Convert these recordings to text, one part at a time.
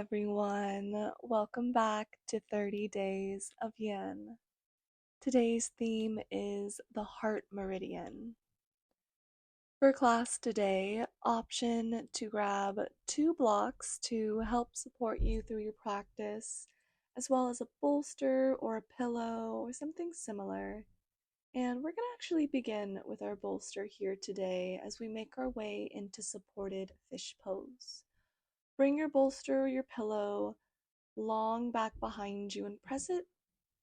everyone. Welcome back to 30 Days of Yin. Today's theme is the Heart Meridian. For class today, option to grab 2 blocks to help support you through your practice, as well as a bolster or a pillow or something similar. And we're going to actually begin with our bolster here today as we make our way into supported fish pose. Bring your bolster or your pillow long back behind you and press it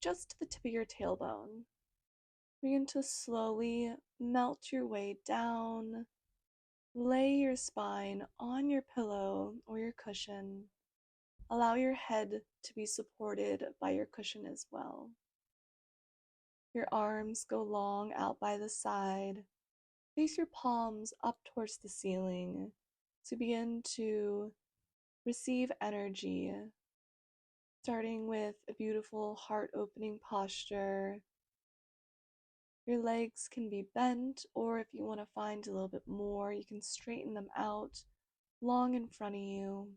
just to the tip of your tailbone. Begin to slowly melt your way down. Lay your spine on your pillow or your cushion. Allow your head to be supported by your cushion as well. Your arms go long out by the side. Face your palms up towards the ceiling to begin to receive energy, starting with a beautiful heart-opening posture. Your legs can be bent, or if you want to find a little bit more, you can straighten them out long in front of you.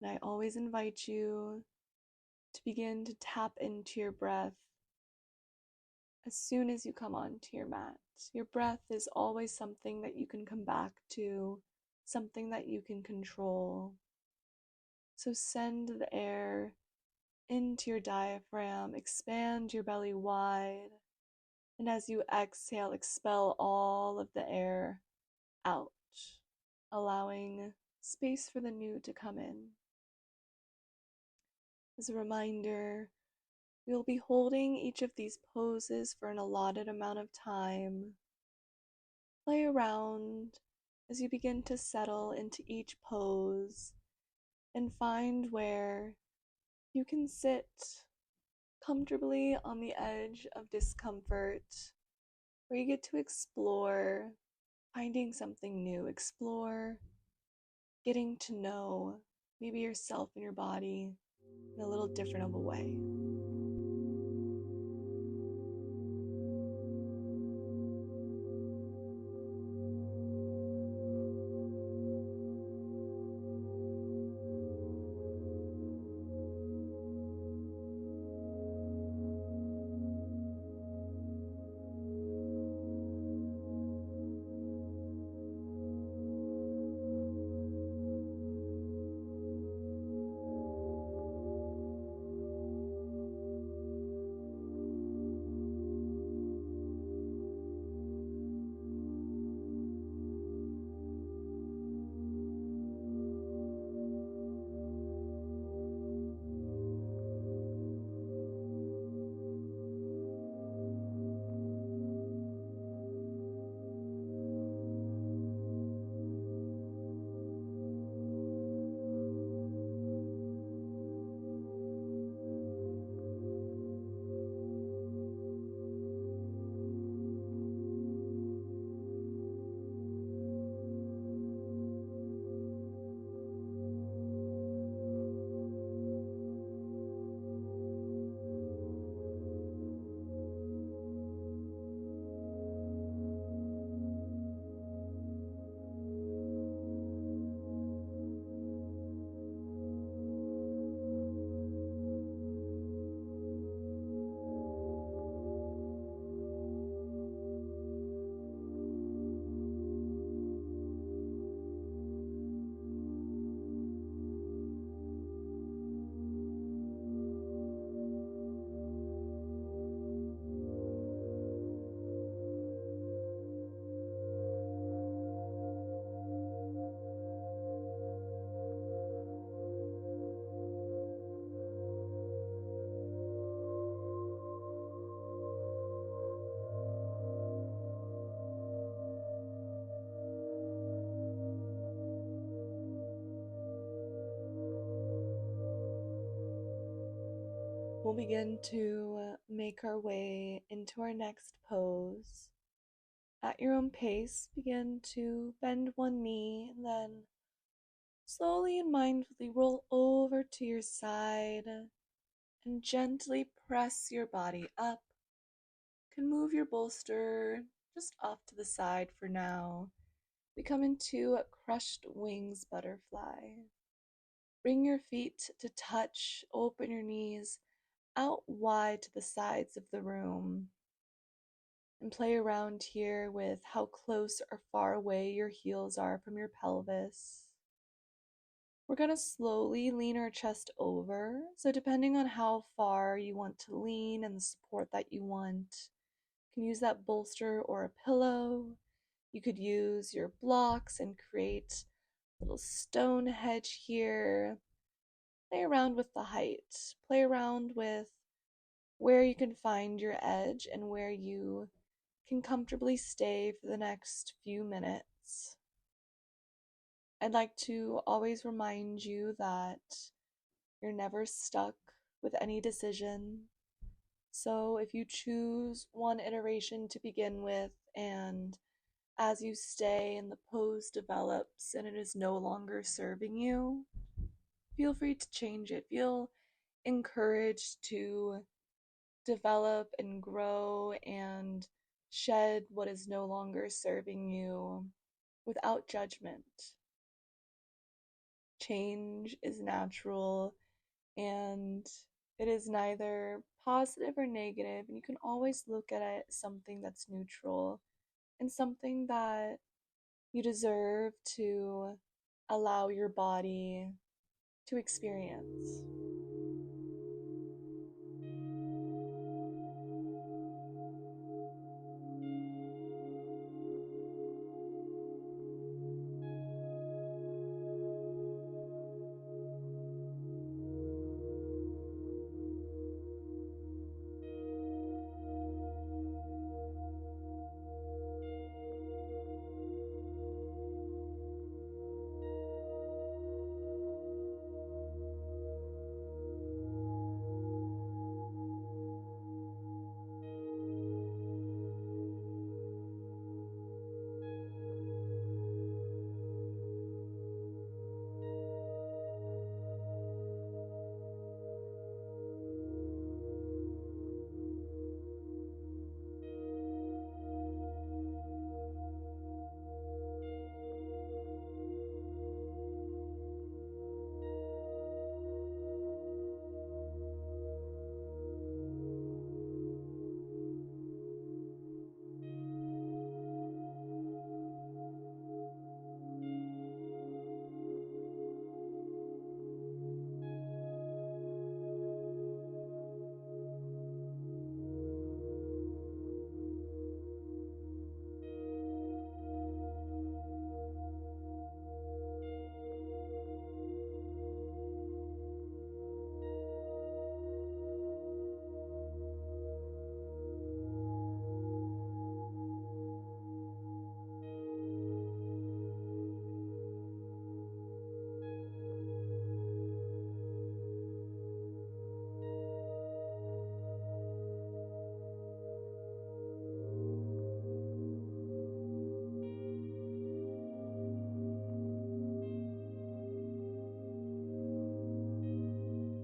And I always invite you to begin to tap into your breath as soon as you come onto your mat. Your breath is always something that you can come back to, something that you can control. So send the air into your diaphragm, expand your belly wide, and as you exhale, expel all of the air out, allowing space for the new to come in. As a reminder, we'll be holding each of these poses for an allotted amount of time. Play around as you begin to settle into each pose and find where you can sit comfortably on the edge of discomfort, where you get to explore finding something new, explore getting to know maybe yourself and your body in a little different of a way. We'll begin to make our way into our next pose. At your own pace, begin to bend one knee and then slowly and mindfully roll over to your side and gently press your body up. You can move your bolster just off to the side for now. We come into a crushed wings butterfly. Bring your feet to touch, open your knees out wide to the sides of the room, and play around here with how close or far away your heels are from your pelvis. We're going to slowly lean our chest over. So, depending on how far you want to lean and the support that you want, you can use that bolster or a pillow. You could use your blocks and create a little stone hedge here. Play around with the height. Play around with where you can find your edge and where you can comfortably stay for the next few minutes. I'd like to always remind you that you're never stuck with any decision. So if you choose one iteration to begin with, and as you stay and the pose develops and it is no longer serving you, feel free to change it. Feel encouraged to develop and grow and shed what is no longer serving you without judgment. Change is natural and it is neither positive or negative, and you can always look at it as something that's neutral and something that you deserve to allow your body to experience.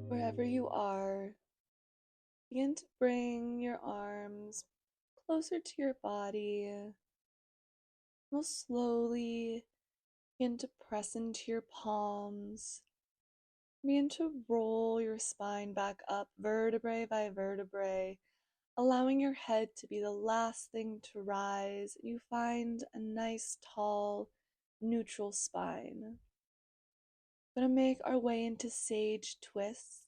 Wherever you are, begin to bring your arms closer to your body. We'll slowly begin to press into your palms. Begin to roll your spine back up, vertebrae by vertebrae, allowing your head to be the last thing to rise. You find a nice, tall, neutral spine. We're going to make our way into sage twist.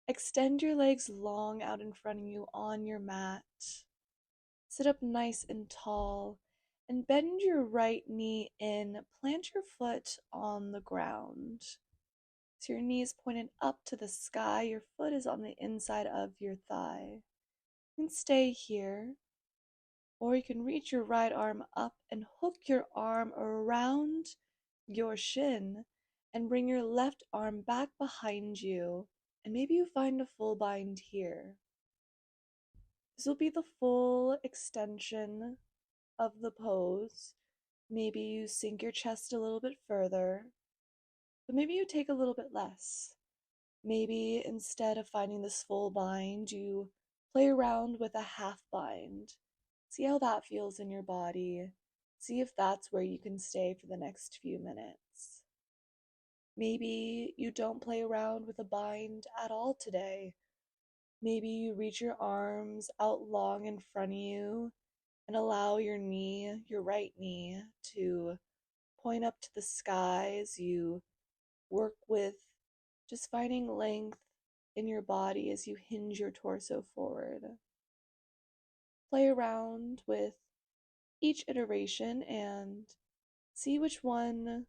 Extend your legs long out in front of you on your mat. Sit up nice and tall and bend your right knee in. Plant your foot on the ground. So your knee is pointed up to the sky. Your foot is on the inside of your thigh. You can stay here, or you can reach your right arm up and hook your arm around your shin and bring your left arm back behind you. And maybe you find a full bind here. This will be the full extension of the pose. Maybe you sink your chest a little bit further, but maybe you take a little bit less. Maybe instead of finding this full bind, you play around with a half bind. See how that feels in your body. See if that's where you can stay for the next few minutes. Maybe you don't play around with a bind at all today. Maybe you reach your arms out long in front of you and allow your knee, your right knee, to point up to the sky as you work with just finding length in your body as you hinge your torso forward. Play around with each iteration and see which one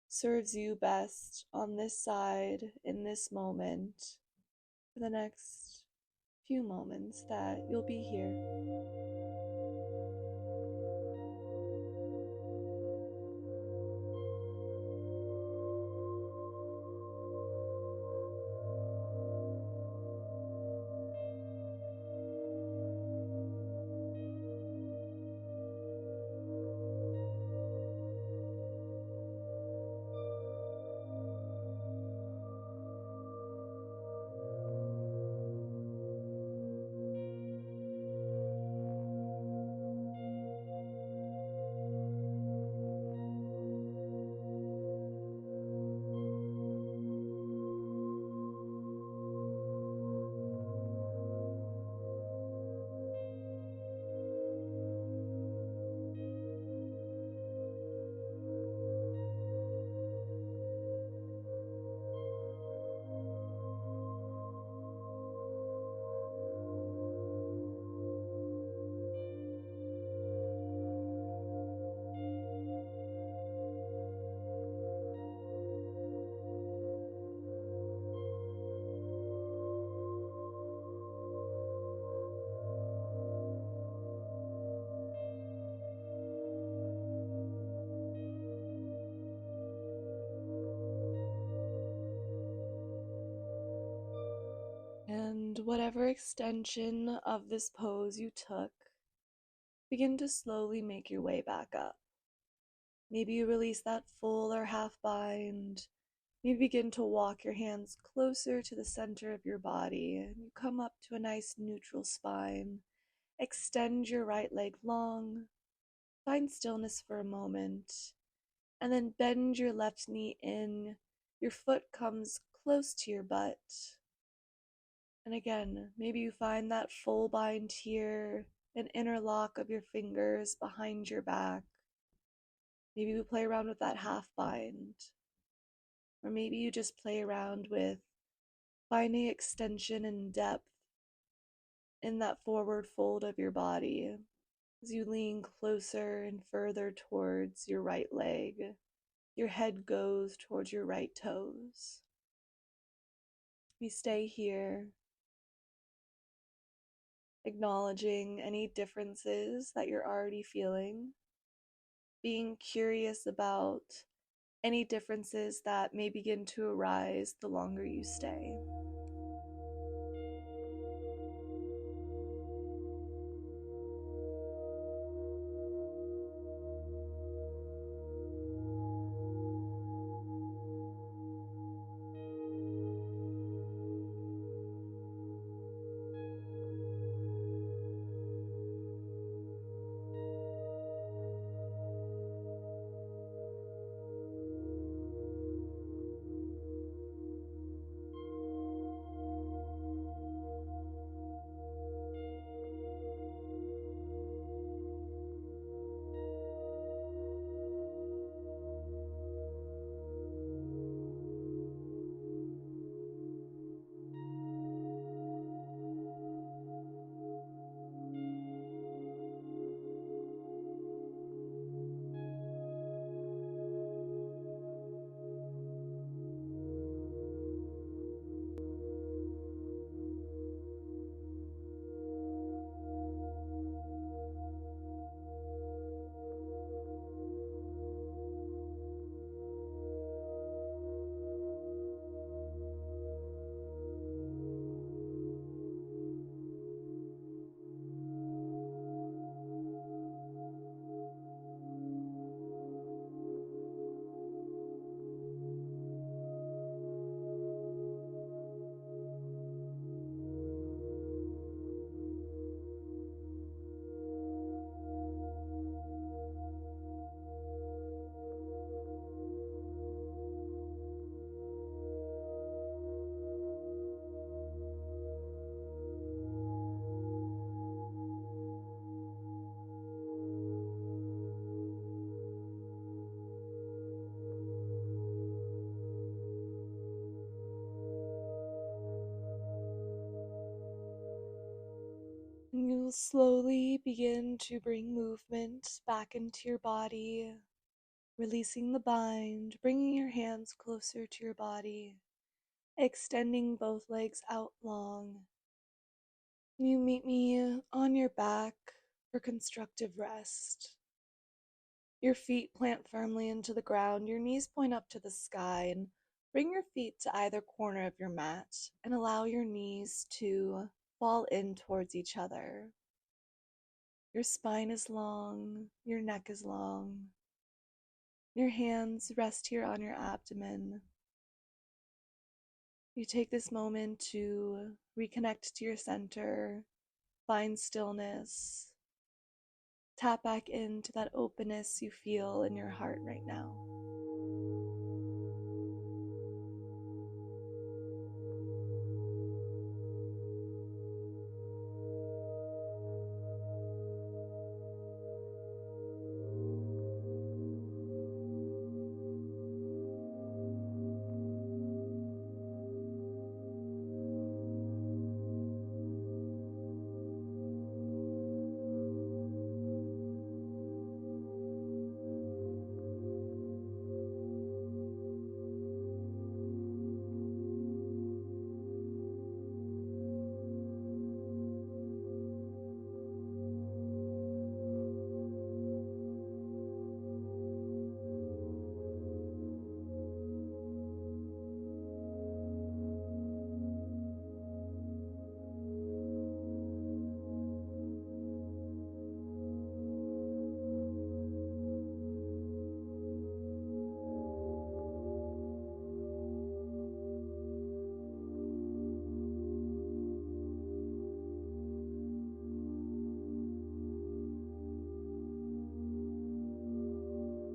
serves you best on this side in this moment for the next few moments that you'll be here. And whatever extension of this pose you took, begin to slowly make your way back up. Maybe you release that full or half bind. Maybe begin to walk your hands closer to the center of your body and you come up to a nice neutral spine. Extend your right leg long, find stillness for a moment, and then bend your left knee in. Your foot comes close to your butt. And again, maybe you find that full bind here, an interlock of your fingers behind your back. Maybe we play around with that half bind. Or maybe you just play around with finding extension and depth in that forward fold of your body as you lean closer and further towards your right leg. Your head goes towards your right toes. We stay here, acknowledging any differences that you're already feeling, being curious about any differences that may begin to arise the longer you stay. And you'll slowly begin to bring movement back into your body, releasing the bind, bringing your hands closer to your body, extending both legs out long. You meet me on your back for constructive rest. Your feet plant firmly into the ground, your knees point up to the sky, and bring your feet to either corner of your mat and allow your knees to fall in towards each other. Your spine is long, your neck is long. Your hands rest here on your abdomen. You take this moment to reconnect to your center, find stillness, tap back into that openness you feel in your heart right now.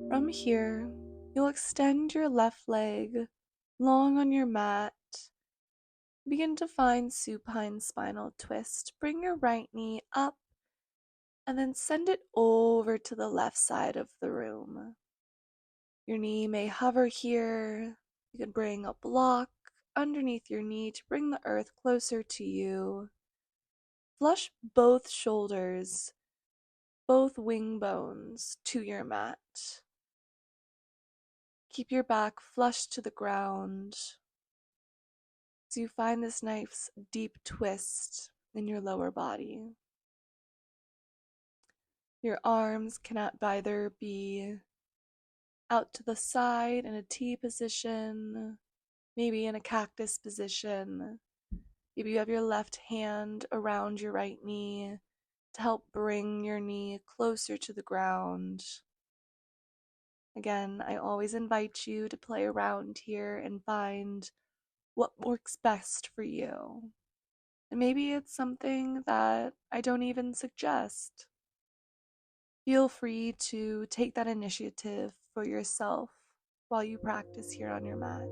From here, you'll extend your left leg long on your mat. Begin to find supine spinal twist. Bring your right knee up and then send it over to the left side of the room. Your knee may hover here. You can bring a block underneath your knee to bring the earth closer to you. Flush both shoulders, both wing bones to your mat. Keep your back flush to the ground as you find this nice deep twist in your lower body. Your arms can either be out to the side in a T position, maybe in a cactus position. Maybe you have your left hand around your right knee to help bring your knee closer to the ground. Again, I always invite you to play around here and find what works best for you. And maybe it's something that I don't even suggest. Feel free to take that initiative for yourself while you practice here on your mat.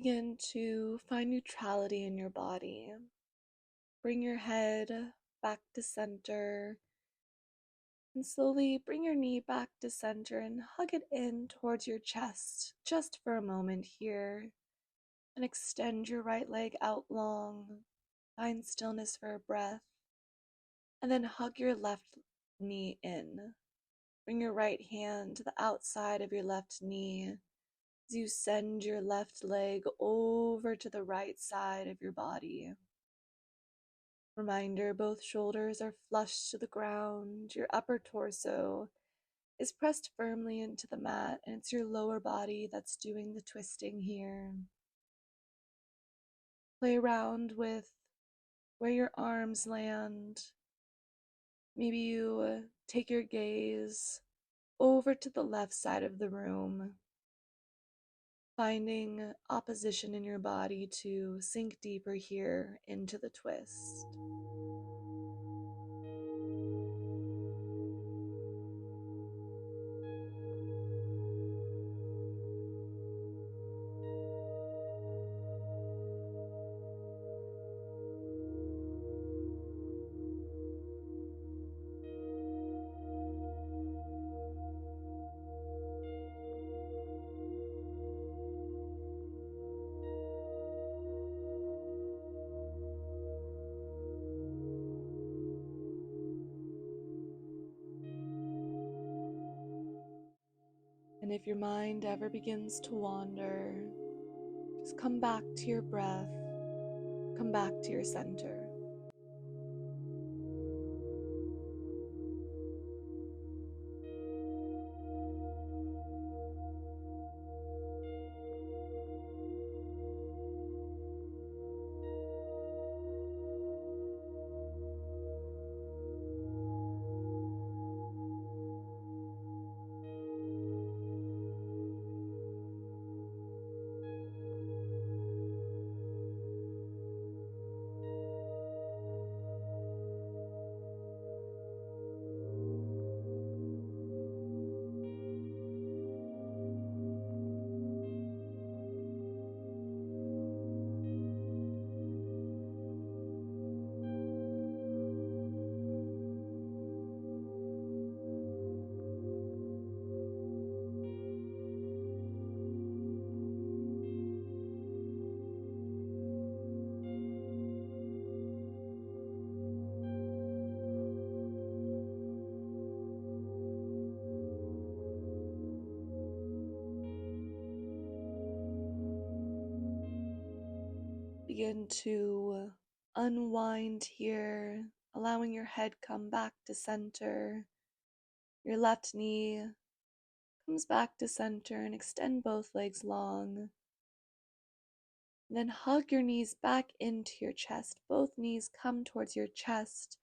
begin to find neutrality in your body. Bring your head back to center and slowly bring your knee back to center and hug it in towards your chest just for a moment here. And extend your right leg out long. Find stillness for a breath. And then hug your left knee in. Bring your right hand to the outside of your left knee as you send your left leg over to the right side of your body. Reminder, both shoulders are flush to the ground. Your upper torso is pressed firmly into the mat, and it's your lower body that's doing the twisting here. Play around with where your arms land. Maybe you take your gaze over to the left side of the room, finding opposition in your body to sink deeper here into the twist. And if your mind ever begins to wander, just come back to your breath, come back to your center. Begin to unwind here, allowing your head come back to center. Your left knee comes back to center and extend both legs long. And then hug your knees back into your chest. Both knees come towards your chest.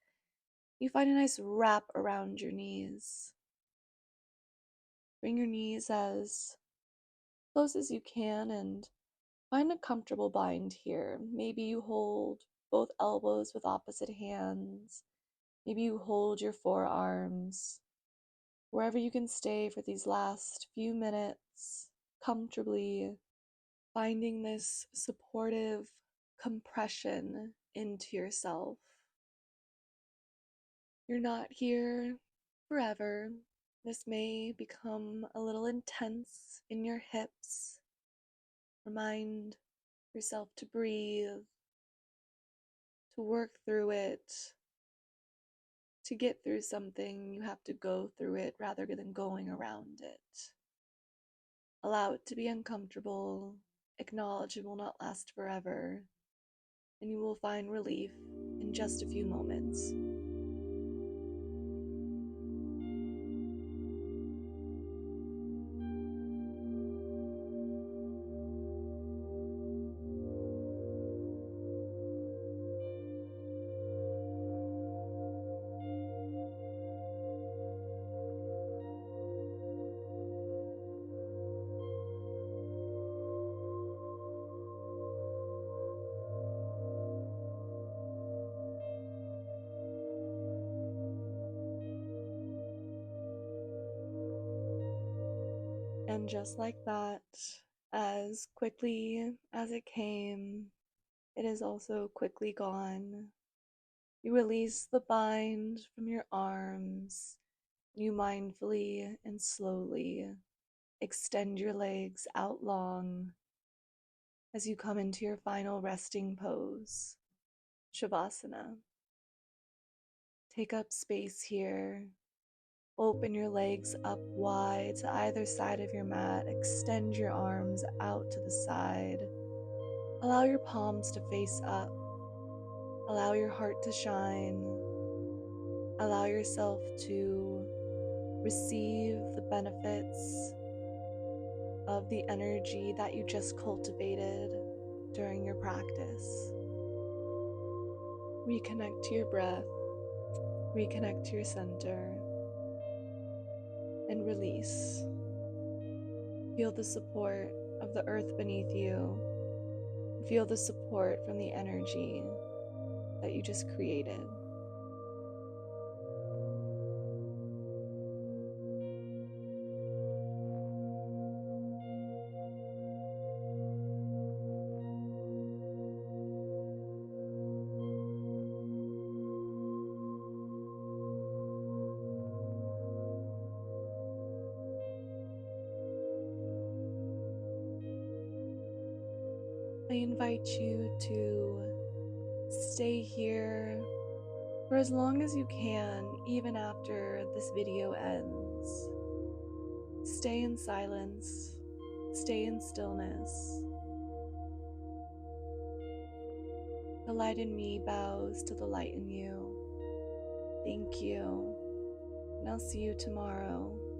You find a nice wrap around your knees. Bring your knees as close as you can and find a comfortable bind here. Maybe you hold both elbows with opposite hands. Maybe you hold your forearms. Wherever you can stay for these last few minutes, comfortably finding this supportive compression into yourself. You're not here forever. This may become a little intense in your hips. Remind yourself to breathe, to work through it. To get through something, you have to go through it rather than going around it. Allow it to be uncomfortable. Acknowledge it will not last forever, and you will find relief in just a few moments. And just like that, As quickly as it came, it is also quickly gone. You release the bind from your arms. You mindfully and slowly extend your legs out long as you come into your final resting pose, Shavasana. Take up space here. Open your legs up wide to either side of your mat. Extend your arms out to the side. Allow your palms to face up. Allow your heart to shine. Allow yourself to receive the benefits of the energy that you just cultivated during your practice. Reconnect to your breath. Reconnect to your center. And release. Feel the support of the earth beneath you. Feel the support from the energy that you just created. I invite you to stay here for as long as you can, even after this video ends. Stay in silence, stay in stillness. The light in me bows to the light in you. Thank you, and I'll see you tomorrow.